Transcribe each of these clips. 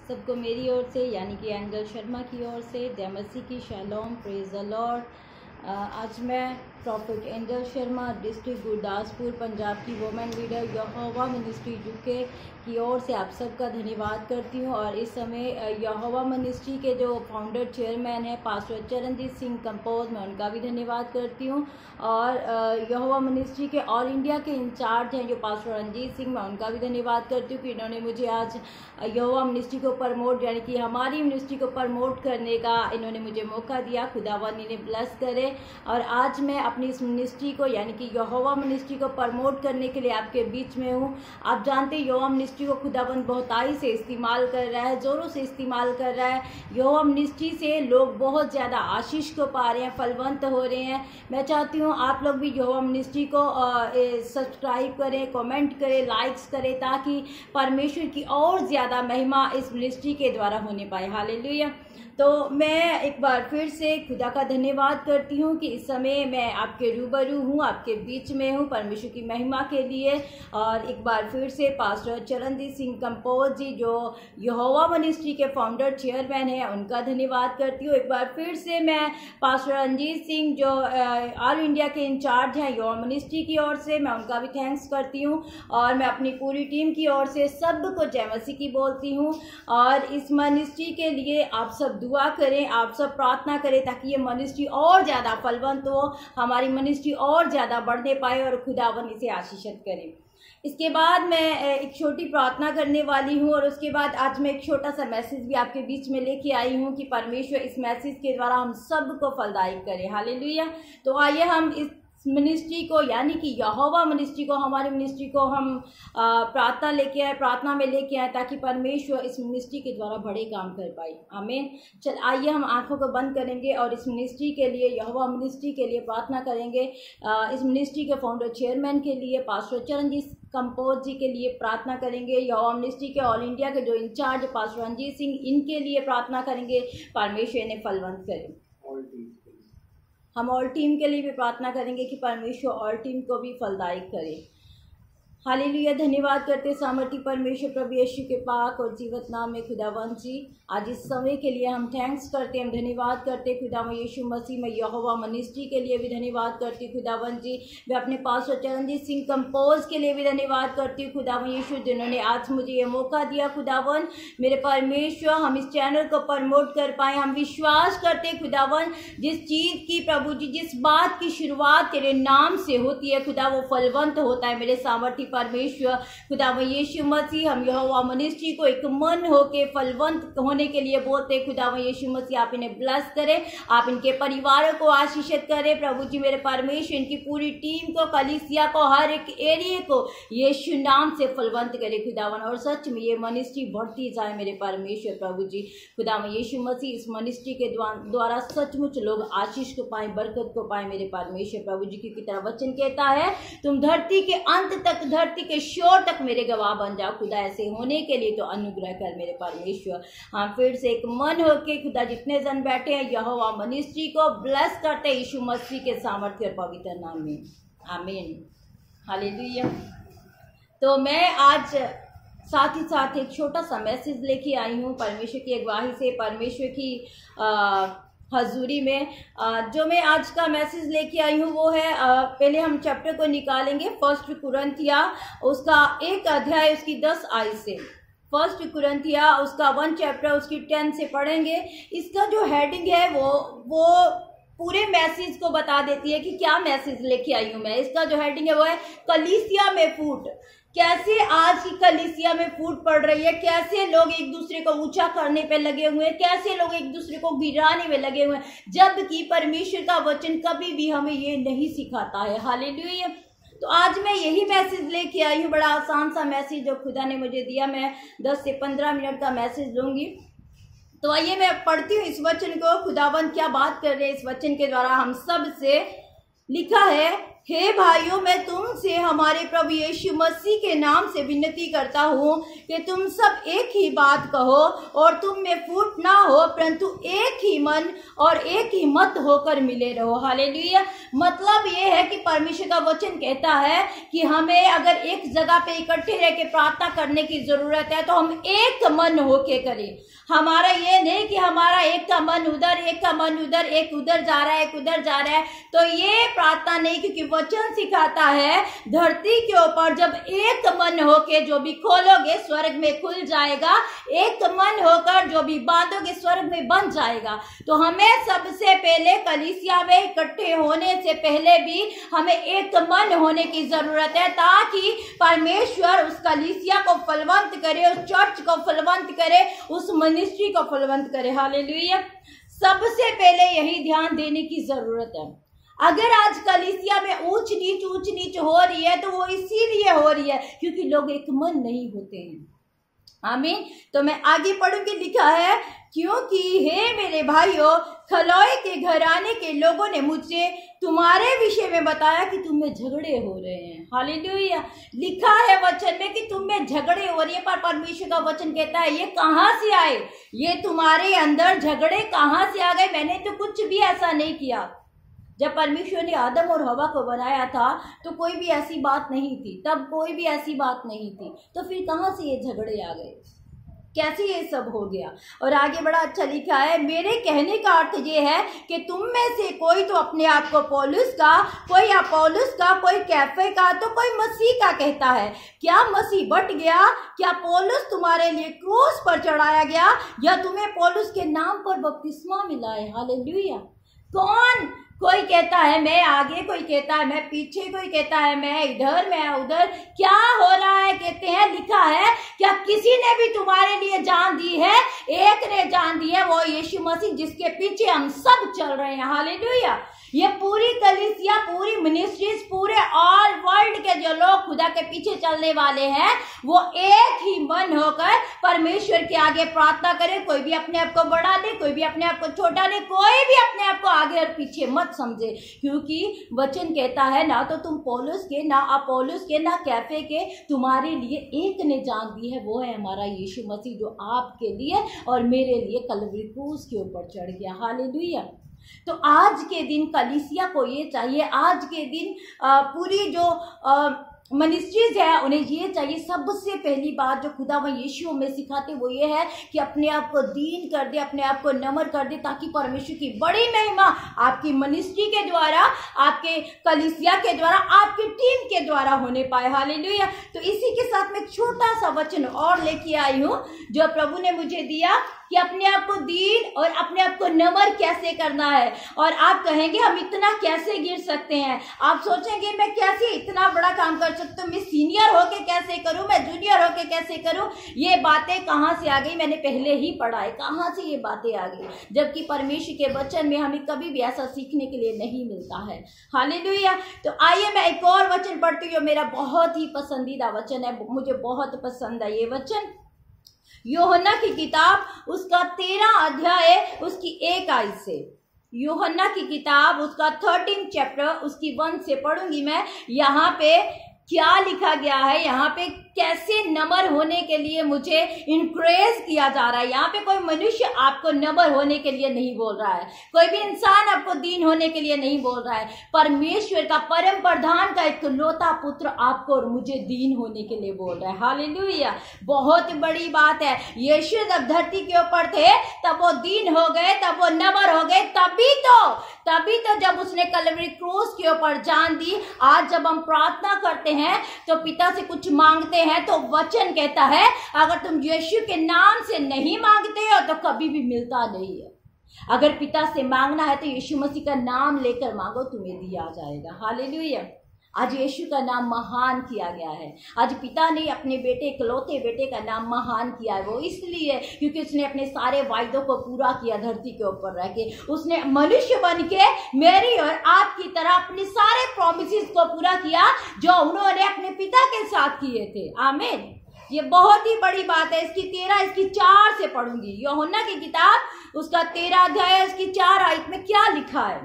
सबको मेरी ओर से यानी कि एंजल शर्मा की ओर से जय मसीह की शालोम, प्रेज द लॉर्ड। आज मैं profit angel Sharma district Gurdaspur Punjab की वुमेन लीडर यहोवा मिनिस्ट्री यूके की ओर से आप सबका धन्यवाद करती हूँ। और इस समय यहोवा मिनिस्ट्री के जो फाउंडर चेयरमैन हैं पास्टर चरणजीत सिंह कंपोज, मैं उनका भी धन्यवाद करती हूँ। और यहोवा मिनिस्ट्री के ऑल इंडिया के इंचार्ज हैं जो पास्टर रंजीत सिंह, मैं उनका भी धन्यवाद करती हूँ कि इन्होंने मुझे आज यहोवा मिनिस्ट्री को प्रमोट यानी कि हमारी मिनिस्ट्री को प्रमोट करने का इन्होंने मुझे मौका दिया। खुदावन इन्हें ब्लेस करे। और आज मैं अपनी इस मिनिस्ट्री को यानी कि यहोवा मिनिस्ट्री को प्रमोट करने के लिए आपके बीच में हूँ। आप जानते हैं यहोवा मिनिस्ट्री को खुदावन बहुताई से इस्तेमाल कर रहा है, ज़ोरों से इस्तेमाल कर रहा है। यहोवा मिनिस्ट्री से लोग बहुत ज़्यादा आशीष को पा रहे हैं, फलवंत हो रहे हैं। मैं चाहती हूँ आप लोग भी यहोवा मिनिस्ट्री को सब्सक्राइब करें, कमेंट करें, लाइक्स करें, ताकि परमेश्वर की और ज़्यादा महिमा इस मिनिस्ट्री के द्वारा होने पाए। हालेलुया। तो मैं एक बार फिर से खुदा का धन्यवाद करती हूँ कि इस समय मैं आपके रूबरू हूँ, आपके बीच में हूँ परमेश्वर की महिमा के लिए। और एक बार फिर से पास्टर चरणजीत सिंह कंपोज जी जो यहोवा मिनिस्ट्री के फाउंडर चेयरमैन हैं उनका धन्यवाद करती हूँ। एक बार फिर से मैं पास्टर रंजीत सिंह जो ऑल इंडिया के इंचार्ज हैं यहोवा मिनिस्ट्री की ओर से, मैं उनका भी थैंक्स करती हूँ। और मैं अपनी पूरी टीम की ओर से सबको जय मसीह की बोलती हूँ। और इस मिनिस्ट्री के लिए आप सब दुआ करें, आप सब प्रार्थना करें ताकि ये मिनिस्ट्री और ज़्यादा फलवंत हो, हमारी मिनिस्ट्री और ज़्यादा बढ़ने पाए और खुदावन इसे आशीषित करें। इसके बाद मैं एक छोटी प्रार्थना करने वाली हूँ और उसके बाद आज मैं एक छोटा सा मैसेज भी आपके बीच में लेके आई हूँ कि परमेश्वर इस मैसेज के द्वारा हम सबको फलदायक करे। हालेलुया। तो आइए हम इस मिनिस्ट्री को यानी कि यहोवा मिनिस्ट्री को, हमारी मिनिस्ट्री को हम प्रार्थना में लेके आए ताकि परमेश्वर इस मिनिस्ट्री के द्वारा बड़े काम कर पाए। आमीन। चल आइए हम आंखों को बंद करेंगे और इस मिनिस्ट्री के लिए, यहोवा मिनिस्ट्री के लिए प्रार्थना करेंगे। इस मिनिस्ट्री के फाउंडर चेयरमैन के लिए पास्टर चरणजीत कंपोज जी के लिए प्रार्थना करेंगे। यहोवा मिनिस्ट्री के ऑल इंडिया के जो इंचार्ज पास्टर रंजीत सिंह, इनके लिए प्रार्थना करेंगे परमेश्वर इन्हें फलवंत करे। हम ऑल टीम के लिए भी प्रार्थना करेंगे कि परमेश्वर ऑल टीम को भी फलदायक करे। हालेलुया। धन्यवाद करते सामर्थी परमेश्वर प्रभु यीशु के पाक और जीवत नाम में खुदावंत जी, आज इस समय के लिए हम थैंक्स करते, हम धन्यवाद करते खुदावंत यीशु मसीह में। यहोवा मिनिस्ट्री के लिए भी धन्यवाद करती हूँ खुदावंत जी। मैं अपने पास्टर चरणजीत सिंह कंपोज के लिए भी धन्यवाद करती हूँ खुदावंत यीशु, जिन्होंने आज मुझे ये मौका दिया। खुदावंत मेरे परमेश्वर, हम इस चैनल को प्रमोट कर पाए। हम विश्वास करते खुदावंत जिस चीज़ की प्रभु जी, जिस बात की शुरुआत तेरे नाम से होती है खुदा, वो फलवंत होता है मेरे सामर्थी परमेश्वर। खुदावंत यीशु मसीह, हम यहोवा मिनिस्ट्री को एक मन होके फलवंत होने के लिए बोलते। खुदावंत यीशु मसीह, आप इन्हें ब्लेस करें, आप इनके परिवारों को आशीषित करें प्रभु जी मेरे परमेश्वर। इनकी पूरी टीम को, कलीसिया को, हर एक एरिया को यीशु नाम से फलवंत करें खुदावंत। और सच में ये मिनिस्ट्री बढ़ती जाए मेरे परमेश्वर प्रभु जी। खुदावंत यीशु मसीह, इस मिनिस्ट्री के द्वारा सचमुच लोग आशीष को पाए, बरकत को पाए मेरे परमेश्वर प्रभु जी। क्योंकि तेरा वचन कहता है तुम धरती के अंत तक, धरती के शोर तक मेरे गवाह बन जाओ। खुदा ऐसे होने के लिए तो अनुग्रह कर मेरे परमेश्वर। हाँ, फिर से एक मन होके खुदा जितने जन बैठे हैं यहोवा मिनिस्ट्री को ब्लेस करते यीशु मसीह के सामर्थ्य और पवित्र नाम में। आमीन। हालेलुया। तो मैं आज साथ ही साथ एक छोटा सा मैसेज लेके आई हूँ परमेश्वर की अगुवाई से, परमेश्वर की हजूरी में। जो मैं आज का मैसेज लेके आई हूँ वो है, पहले हम चैप्टर को निकालेंगे 1 कुरिन्थिया उसका 1 अध्याय उसकी 10 आयत से। 1 कुरिन्थिया उसका 1 चैप्टर उसकी 10 से पढ़ेंगे। इसका जो हेडिंग है वो पूरे मैसेज को बता देती है कि क्या मैसेज लेके आई हूँ मैं। इसका जो हेडिंग है वो है कलीसिया में फूट। कैसे आज की कलीसिया में फूट पड़ रही है, कैसे लोग एक दूसरे को ऊंचा करने पे लगे हुए हैं, कैसे लोग एक दूसरे को गिराने में लगे हुए हैं, जबकि परमेश्वर का वचन कभी भी हमें ये नहीं सिखाता है। हालेलुया। तो आज मैं यही मैसेज लेके आई हूँ, बड़ा आसान सा मैसेज जो खुदा ने मुझे दिया। मैं 10 से 15 मिनट का मैसेज लूंगी। तो आइए मैं पढ़ती हूँ इस वचन को। खुदावंत क्या बात कर रहे हैं इस वचन के द्वारा हम सब से। लिखा है हे भाइयों, मैं तुमसे हमारे प्रभु यीशु मसीह के नाम से विनती करता हूँ कि तुम सब एक ही बात कहो और तुम में फूट ना हो, परंतु एक ही मन और एक ही मत होकर मिले रहो। हालेलुया। मतलब ये है कि परमेश्वर का वचन कहता है कि हमें अगर एक जगह पे इकट्ठे रह के प्रार्थना करने की जरूरत है तो हम एक मन होके करें। हमारा ये नहीं कि हमारा एक का मन उधर, एक का मन उधर, एक उधर जा रहा है, एक उधर जा रहा है, तो ये प्रार्थना नहीं। क्योंकि वचन सिखाता है धरती के ऊपर जब एक मन होके जो भी खोलोगे स्वर्ग में खुल जाएगा, एक मन होकर जो भी बांधोगे स्वर्ग में बंध जाएगा। तो हमें सबसे पहले कलीसिया में इकट्ठे होने से पहले भी हमें एक मन होने की जरूरत है, ताकि परमेश्वर उस कलीसिया को फलवंत करे, उस चर्च को फलवंत करे, उस मिनिस्ट्री को फलवंत करे। हालेलुया। सबसे पहले यही ध्यान देने की जरूरत है। अगर आज कलीसिया में ऊंच नीच हो रही है तो वो इसीलिए हो रही है क्योंकि लोग एक मन नहीं होते हैं। आमीन। तो मैं आगे पढ़ूंगी। लिखा है, क्योंकि हे मेरे भाइयों, खलोए के घराने के लोगों ने मुझे तुम्हारे विषय में बताया कि तुम में झगड़े हो रहे हैं। हालेलुया। लिखा है वचन में कि तुम में झगड़े हो रही है, पर परमेश्वर का वचन कहता है ये कहाँ से आए, ये तुम्हारे अंदर झगड़े कहाँ से आ गए। मैंने तो कुछ भी ऐसा नहीं किया। जब परमेश्वर ने आदम और हवा को बनाया था तो कोई भी ऐसी बात नहीं थी, तब कोई भी ऐसी बात नहीं थी, तो फिर कहाँ से ये झगड़े आ गए, कैसे ये सब हो गया। और आगे बड़ा अच्छा लिखा है, मेरे कहने का अर्थ ये है कि तुम में से कोई तो अपने आप को पौलुस का, कोई अपोलोस का, कोई कैफे का, तो कोई मसीह का कहता है। क्या मसीह बट गया? क्या पौलुस तुम्हारे लिए क्रूस पर चढ़ाया गया, या तुम्हें पौलुस के नाम पर बपतिस्मा मिला है? हालेलुया। कौन? कोई कहता है मैं आगे, कोई कहता है मैं पीछे, कोई कहता है मैं इधर, मैं उधर। क्या हो रहा है? कहते हैं, लिखा है, क्या किसी ने भी तुम्हारे लिए जान दी है? एक ने जान दी है, वो यीशु मसीह, जिसके पीछे हम सब चल रहे हैं। हालेलुया। ये पूरी कलीसिया, पूरी मिनिस्ट्रीज, पूरे ऑल वर्ल्ड के जो लोग खुदा के पीछे चलने वाले हैं, वो एक ही मन होकर परमेश्वर के आगे प्रार्थना करें। कोई भी अपने आप को बड़ा ले, कोई भी अपने आप को छोटा ले, कोई भी अपने आप को आगे और पीछे मत समझे। क्योंकि वचन कहता है, ना तो तुम पौलुस के, ना अपोलोस के, ना कैफे के, तुम्हारे लिए एक ने जान दी है, वो है हमारा यीशु मसीह, जो आपके लिए और मेरे लिए कलवरी क्रूस के ऊपर चढ़ गया। हालेलुया। तो आज के दिन कलीसिया को ये चाहिए, आज के दिन पूरी जो मिनिस्ट्रीज है उन्हें ये चाहिए, सबसे पहली बात जो खुदा व यीशु में सिखाते वो ये है कि अपने आप को दीन कर दे, अपने आप को नम्र कर दे, ताकि परमेश्वर की बड़ी महिमा आपकी मिनिस्ट्री के द्वारा, आपके कलीसिया के द्वारा, आपकी टीम के द्वारा होने पाए। हालेलुया। तो इसी के साथ में एक छोटा सा वचन और लेके आई हूँ जो प्रभु ने मुझे दिया कि अपने आप को दीन और अपने आप को नम्र कैसे करना है। और आप कहेंगे हम इतना कैसे गिर सकते हैं, आप सोचेंगे मैं कैसे इतना बड़ा काम कर सकता हूँ, मैं सीनियर होके कैसे करूँ, मैं जूनियर होके कैसे करूँ। ये बातें कहाँ से आ गई? मैंने पहले ही पढ़ा है, कहाँ से ये बातें आ गई, जबकि परमेश्वर के वचन में हमें कभी भी ऐसा सीखने के लिए नहीं मिलता है। हालेलुया। तो आइए मैं एक और वचन पढ़ती हूँ, मेरा बहुत ही पसंदीदा वचन है, मुझे बहुत पसंद है ये वचन। यूहन्ना की किताब उसका 13 अध्याय उसकी 1 आयत से। यूहन्ना की किताब उसका 13 चैप्टर उसकी 1 से पढ़ूंगी मैं। यहाँ पे क्या लिखा गया है, यहाँ पे कैसे नम्र होने के लिए मुझे इनकरेज किया जा रहा है। यहाँ पे कोई मनुष्य आपको नम्र होने के लिए नहीं बोल रहा है, कोई भी इंसान आपको दीन होने के लिए नहीं बोल रहा है। परमेश्वर का परम प्रधान का इकलौता पुत्र आपको और मुझे दीन होने के लिए बोल रहा है। हालेलुया। बहुत बड़ी बात है। यीशु जब धरती के ऊपर थे तब वो दीन हो गए, तब वो नम्र हो गए, तभी तो जब उसने कलवरी क्रूस के ऊपर जान दी। आज जब हम प्रार्थना करते हैं तो पिता से कुछ मांगते हैं तो वचन कहता है अगर तुम यीशु के नाम से नहीं मांगते हो तो कभी भी मिलता नहीं है। अगर पिता से मांगना है तो यीशु मसीह का नाम लेकर मांगो, तुम्हें दिया जाएगा। हालेलुया। आज यीशु का नाम महान किया गया है। आज पिता ने अपने बेटे, इकलौते बेटे का नाम महान किया है। वो इसलिए क्योंकि उसने अपने सारे वायदों को पूरा किया धरती के ऊपर रह के। उसने मनुष्य बन के मेरी और आपकी तरह अपने सारे प्रॉमिसेस को पूरा किया जो उन्होंने अपने पिता के साथ किए थे। आमीन। ये बहुत ही बड़ी बात है। इसकी 4 से पढ़ूंगी। यूहन्ना की किताब उसका 13 अध्याय उसकी 4 आयत में क्या लिखा है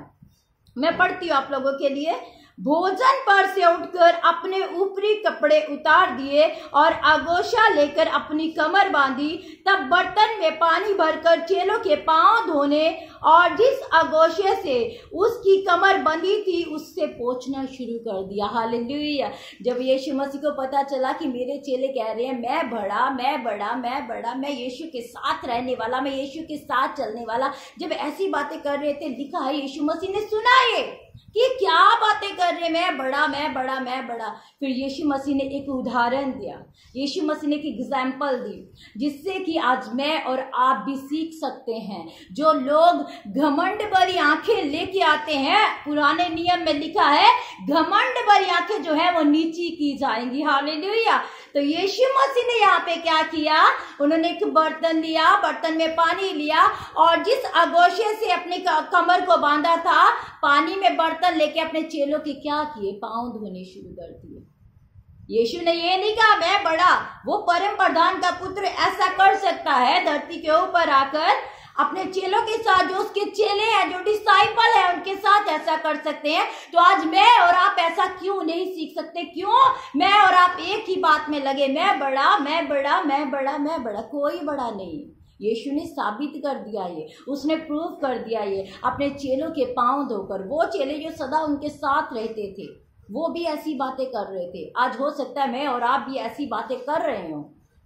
मैं पढ़ती हूँ आप लोगों के लिए। भोजन पर से उठकर अपने ऊपरी कपड़े उतार दिए और आगोशा लेकर अपनी कमर बांधी। तब बर्तन में पानी भरकर चेलों के पांव धोने और जिस आगोशे से उसकी कमर बंधी थी उससे पोंछना शुरू कर दिया। हालेलुया। जब यीशु मसीह को पता चला कि मेरे चेले कह रहे हैं मैं बड़ा, मैं बड़ा, मैं बड़ा, मैं यीशु के साथ रहने वाला, मैं यीशु के साथ चलने वाला, जब ऐसी बातें कर रहे थे, लिखा है यीशु मसीह ने सुना ये कि क्या बातें कर रहे, मैं बड़ा, मैं बड़ा, मैं बड़ा। फिर यीशु मसीह ने एक उदाहरण दिया, यीशु मसीह ने एक एग्जाम्पल दी, जिससे कि आज मैं और आप भी सीख सकते हैं। जो लोग घमंड भरी आंखें लेके आते हैं, पुराने नियम में लिखा है घमंड भरी आंखें जो है वो नीची की जाएंगी। हालेलुया। तो यीशु मसीह ने यहाँ पे क्या किया, उन्होंने एक बर्तन लिया, बर्तन में पानी लिया और जिस आगोशे से अपने कमर को बांधा था, पानी में बर्तन लेके अपने चेलों के क्या किए, पांव धोने शुरू कर दिए। यीशु ने ये नहीं कहा मैं बड़ा, वो परम प्रधान का पुत्र ऐसा कर सकता है धरती के ऊपर आकर अपने चेलों के साथ, जो उसके चेले हैं, जो डिसाइपल है, उनके साथ ऐसा कर सकते हैं। तो आज मैं और आप ऐसा क्यों नहीं सीख सकते? क्यों मैं और आप एक ही बात में लगे, मैं बड़ा, मैं बड़ा, मैं बड़ा, मैं बड़ा। कोई बड़ा नहीं। यीशु ने साबित कर दिया ये, उसने प्रूव कर दिया ये अपने चेलों के पांव धोकर। वो चेले जो सदा उनके साथ रहते थे, वो भी ऐसी बातें कर रहे थे। आज हो सकता है मैं और आप भी ऐसी बातें कर रहे हो,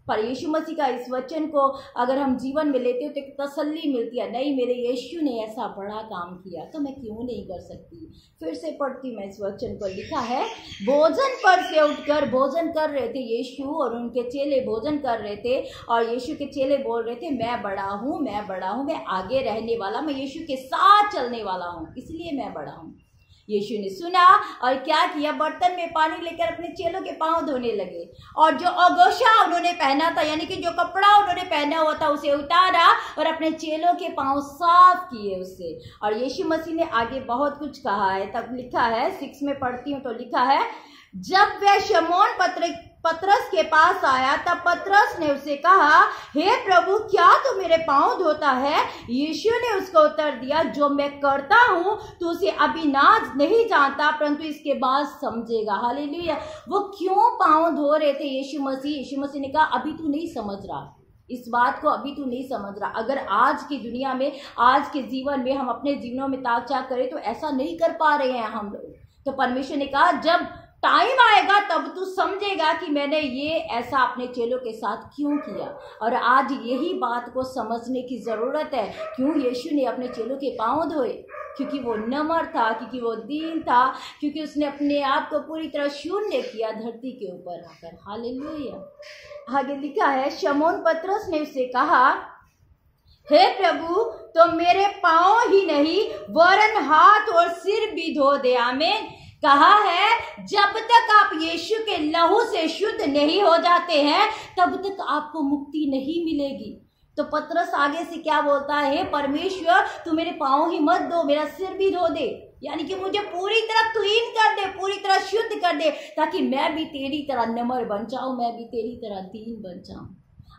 पर यीशु मसीह का इस वचन को अगर हम जीवन में लेते हो तो एक तसल्ली मिलती है, नहीं मेरे यीशु ने ऐसा बड़ा काम किया तो मैं क्यों नहीं कर सकती। फिर से पढ़ती मैं इस वचन को, लिखा है भोजन पर से उठकर भोजन कर रहे थे यीशु और उनके चेले भोजन कर रहे थे और यीशु के चेले बोल रहे थे मैं बड़ा हूँ, मैं बड़ा हूँ, मैं आगे रहने वाला, मैं यीशु के साथ चलने वाला हूँ, इसलिए मैं बड़ा हूँ। यीशु ने सुना और क्या किया, बर्तन में पानी लेकर अपने चेलों के पांव धोने लगे और जो आगोशा उन्होंने पहना था, यानी कि जो कपड़ा उन्होंने पहना हुआ था, उसे उतारा और अपने चेलों के पांव साफ किए उससे। और यीशु मसीह ने आगे बहुत कुछ कहा है। तब लिखा है 6 में पढ़ती हूँ तो लिखा है, जब वह शमौन पतरस के पास आया तब पतरस ने उसे कहा, हे प्रभु क्या तू मेरे पांव धोता है? यीशु ने उसको उत्तर दिया, जो मैं करता हूं तू उसे अभी ना नहीं जानता, परंतु इसके बाद समझेगा। हालेलुया। वो क्यों पांव धो रहे थे यीशु मसीह ने कहा अभी तू नहीं समझ रहा, इस बात को अभी तू नहीं समझ रहा। अगर आज की दुनिया में, आज के जीवन में हम अपने जीवनों में ताक झाक करें तो ऐसा नहीं कर पा रहे हैं हम लोग। तो परमेश्वर ने कहा जब टाइम आएगा तब तू समझेगा कि मैंने ये ऐसा अपने चेलों के साथ क्यों किया। और आज यही बात को समझने की ज़रूरत है, क्यों यीशु ने अपने चेलों के पांव धोए, क्योंकि वो नम्र था, क्योंकि वो दीन था, क्योंकि उसने अपने आप को पूरी तरह शून्य किया धरती के ऊपर आकर। हालेलुया। आगे लिखा है, शमौन पतरस ने उससे कहा, हे प्रभु तो मेरे पांव ही नहीं वरन हाथ और सिर भी धो दे। आमीन। कहा है जब तक आप यीशु के लहू से शुद्ध नहीं हो जाते हैं तब तक आपको मुक्ति नहीं मिलेगी। तो पतरस आगे से क्या बोलता है, परमेश्वर तू मेरे पांव ही मत धो, मेरा सिर भी धो दे, यानी कि मुझे पूरी तरह क्लीन कर दे, पूरी तरह शुद्ध कर दे, ताकि मैं भी तेरी तरह नम्र बन जाऊं, मैं भी तेरी तरह दीन बन जाऊं।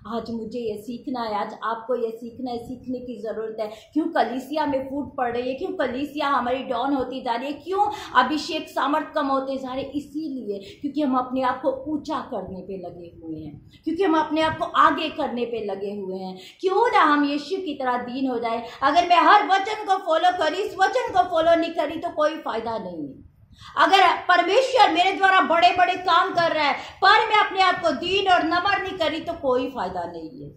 आज मुझे ये सीखना है, आज आपको ये सीखना है, सीखने की ज़रूरत है। क्यों कलीसिया में फूट पड़ रही है, क्यों कलीसिया हमारी डाउन होती जा रही है, क्यों अभिषेक सामर्थ कम होते जा रहे, इसीलिए क्योंकि हम अपने आप को ऊंचा करने पे लगे हुए हैं, क्योंकि हम अपने आप को आगे करने पे लगे हुए हैं। क्यों ना हम यीशु की तरह दीन हो जाए। अगर मैं हर वचन को फॉलो करी, इस वचन को फॉलो नहीं करी तो कोई फायदा नहीं है। अगर परमेश्वर मेरे द्वारा बड़े बड़े काम कर रहा है पर मैं अपने आप को दीन और नम्र नहीं करी तो कोई फायदा नहीं है।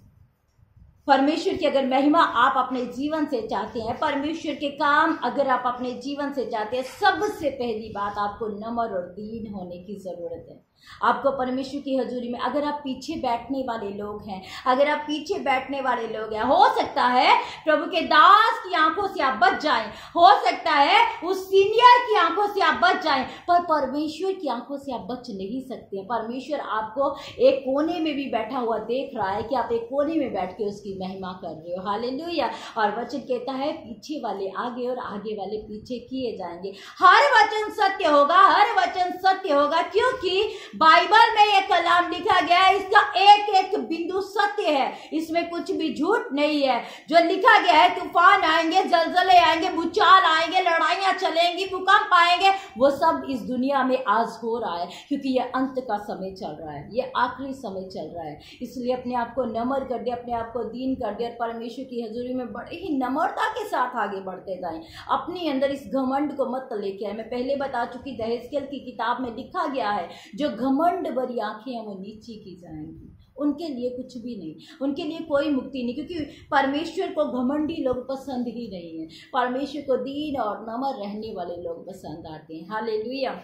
परमेश्वर की अगर महिमा आप अपने जीवन से चाहते हैं, परमेश्वर के काम अगर आप अपने जीवन से चाहते हैं, सबसे पहली बात आपको नम्र और दीन होने की जरूरत है। आपको परमेश्वर की हजूरी में, अगर आप पीछे बैठने वाले लोग हैं, अगर आप पीछे बैठने वाले लोग हैं, हो सकता है प्रभु के दास की आंखों से आप बच जाएं, हो सकता है उस सीनियर की आंखों से आप बच जाएं, पर परमेश्वर की आंखों से आप बच नहीं सकते। परमेश्वर आपको एक कोने में भी बैठा हुआ देख रहा है कि आप एक कोने में बैठ के उसकी महिमा कर रहे हो। हालेलुया। और वचन कहता है पीछे वाले आगे और आगे वाले पीछे किए जाएंगे। हर वचन सत्य होगा, हर वचन सत्य होगा, क्योंकि बाइबल में ये कलाम लिखा गया है, इसका एक एक बिंदु सत्य है, इसमें कुछ भी झूठ नहीं है। जो लिखा गया है तूफान आएंगे, जलजले आएंगे, भूचाल आएंगे, लड़ाइयां चलेंगी, भूकंप आएंगे, वो सब इस दुनिया में आज हो रहा है, क्योंकि ये अंत का समय चल रहा है, ये आखिरी समय चल रहा है। इसलिए अपने आप को नम्र कर दे, अपने आप को दीन कर दे और परमेश्वर की हजूरी में बड़े ही नम्रता के साथ आगे बढ़ते जाएं। अपने अंदर इस घमंड को मत लेके आए। मैं पहले बता चुकी, दहेजकेल की किताब में लिखा गया है, जो घमंड भरी आंखें हैं वो नीची की जाएंगी, उनके लिए कुछ भी नहीं, उनके लिए कोई मुक्ति नहीं, क्योंकि परमेश्वर को घमंडी लोग पसंद ही नहीं है। परमेश्वर को दीन और नम्र रहने वाले लोग पसंद आते हैं। हालेलुया।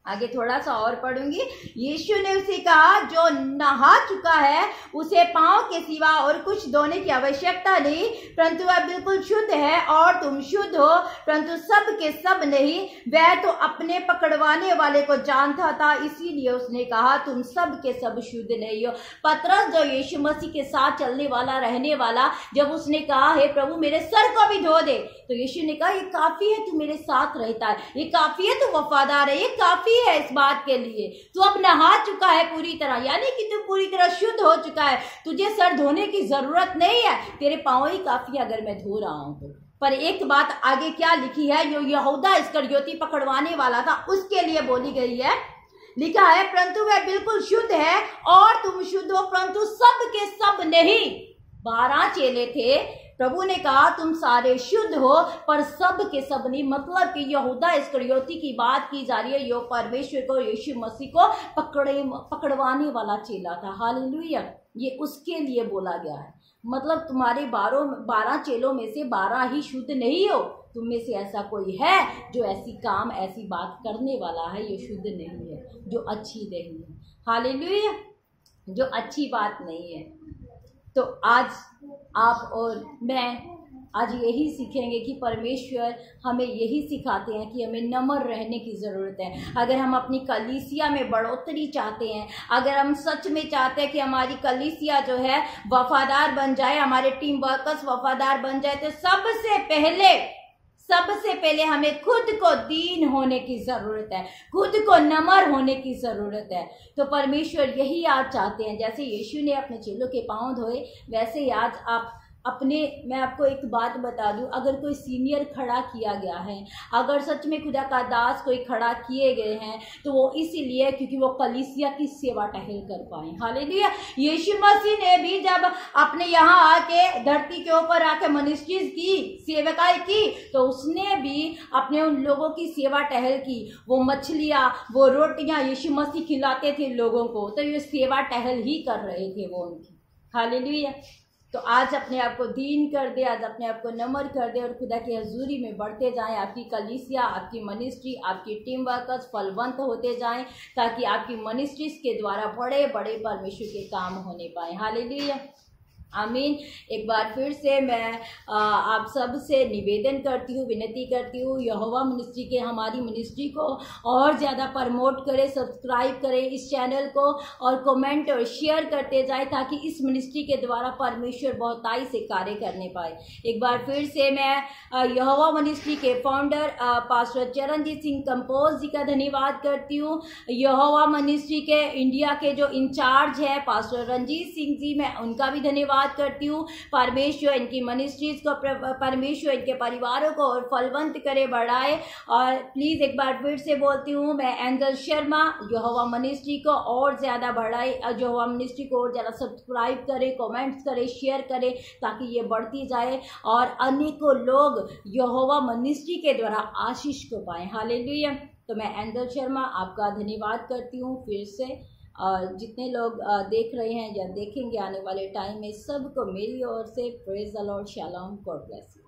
आगे थोड़ा सा और पढ़ूंगी। यीशु ने उसे कहा, जो नहा चुका है उसे पांव के सिवा और कुछ धोने की आवश्यकता नहीं, परंतु वह बिल्कुल शुद्ध है, और तुम शुद्ध हो, परंतु सब के सब नहीं। वह तो अपने पकड़वाने वाले को जानता था, इसीलिए उसने कहा, तुम सब के सब शुद्ध नहीं हो। पतरस, जो यीशु मसीह के साथ चलने वाला, रहने वाला, जब उसने कहा, हे प्रभु मेरे सर को भी धो दे, तो यीशु ने कहा, ये काफी है, तू मेरे साथ रहता है, ये काफी है, तू वफादार है, ये काफी है इस बात के लिए। तू अब नहा चुका है पूरी तरह, यानी कि तू पूरी तरह शुद्ध हो चुका है, तुझे सर धोने की जरूरत नहीं है, तेरे पांव ही काफी अगर मैं धो रहा हूं तो। पर एक बात आगे क्या लिखी है, जो यहूदा इस्करियोती पकड़वाने वाला था उसके लिए बोली गई है। लिखा है, परंतु वह बिल्कुल शुद्ध है और तुम शुद्ध हो, परंतु सब के सब नहीं। 12 चेले थे, प्रभु ने कहा तुम सारे शुद्ध हो, पर सब के सब नहीं। मतलब कि यहूदा इस्करियोती की बात की जा रही है, यो परमेश्वर को, यीशु मसीह को पकड़वाने वाला चेला था। हालेलुया। ये उसके लिए बोला गया है। मतलब तुम्हारे 12 चेलों में से 12 ही शुद्ध नहीं हो, तुम में से ऐसा कोई है जो ऐसी काम, ऐसी बात करने वाला है, ये शुद्ध नहीं है, जो अच्छी नहीं है। हालेलुया। जो अच्छी बात नहीं है। तो आज आप और मैं आज यही सीखेंगे कि परमेश्वर हमें यही सिखाते हैं कि हमें नम्र रहने की ज़रूरत है। अगर हम अपनी कलीसिया में बढ़ोतरी चाहते हैं, अगर हम सच में चाहते हैं कि हमारी कलीसिया जो है वफादार बन जाए, हमारे टीम वर्कर्स वफादार बन जाए, तो सबसे पहले हमें खुद को दीन होने की ज़रूरत है, खुद को नम्र होने की ज़रूरत है। तो परमेश्वर यही आज चाहते हैं, जैसे यीशु ने अपने चेलों के पांव धोए, वैसे ही आज आप मैं आपको एक बात बता दूं, अगर कोई सीनियर खड़ा किया गया है, अगर सच में खुदा का दास कोई खड़ा किए गए हैं, तो वो इसीलिए क्योंकि वो कलीसिया की सेवा टहल कर पाए। हालेलुया। यीशु मसीह ने भी जब अपने यहाँ आके धरती के ऊपर आके मिनिस्ट्रीज की, सेवकाई की, तो उसने भी अपने उन लोगों की सेवा टहल की। वो मछलियाँ, वो रोटियाँ यीशु मसीह खिलाते थे लोगों को, तो ये सेवा टहल ही कर रहे थे वो उनकी। हालेलुया। तो आज अपने आप को दीन कर दे, आज अपने आप को नम्र कर दे और खुदा की हजूरी में बढ़ते जाएं। आपकी कलीसिया, आपकी मिनिस्ट्री, आपकी टीम वर्कर्स फलवंत होते जाएं, ताकि आपकी मिनिस्ट्रीज के द्वारा बड़े बड़े परमेश्वर के काम होने पाए। हालेलुया। आमीन। एक बार फिर से मैं आप सब से निवेदन करती हूँ, विनती करती हूँ, यहोवा मिनिस्ट्री के, हमारी मिनिस्ट्री को और ज़्यादा प्रमोट करें, सब्सक्राइब करें इस चैनल को, और कमेंट और शेयर करते जाए, ताकि इस मिनिस्ट्री के द्वारा परमेश्वर बहुताई से कार्य करने पाए। एक बार फिर से मैं यहोवा मिनिस्ट्री के फाउंडर पास्टर चरणजीत सिंह कंपोज जी का धन्यवाद करती हूँ। यहोवा मिनिस्ट्री के इंडिया के जो इंचार्ज है पास्टर रंजीत सिंह जी, मैं उनका भी धन्यवाद करती हूँ। परमेश्वर इनकी मिनिस्ट्रीज को, परमेश्वर इनके परिवारों को और फलवंत करे, बढ़ाए। और प्लीज एक बार फिर से बोलती हूँ, मैं एंजल शर्मा, यहोवा मिनिस्ट्री को और ज्यादा बढ़ाए, यहोवा मिनिस्ट्री को और ज्यादा सब्सक्राइब करे, कमेंट्स करे, शेयर करे, ताकि ये बढ़ती जाए और अनेकों लोग यहोवा मिनिस्ट्री के द्वारा आशीष को पाए। हालेलुया। तो मैं एंजल शर्मा आपका धन्यवाद करती हूँ फिर से। जितने लोग देख रहे हैं या देखेंगे आने वाले टाइम में, सबको मेरी ओर से praise the Lord, shalom, God bless you.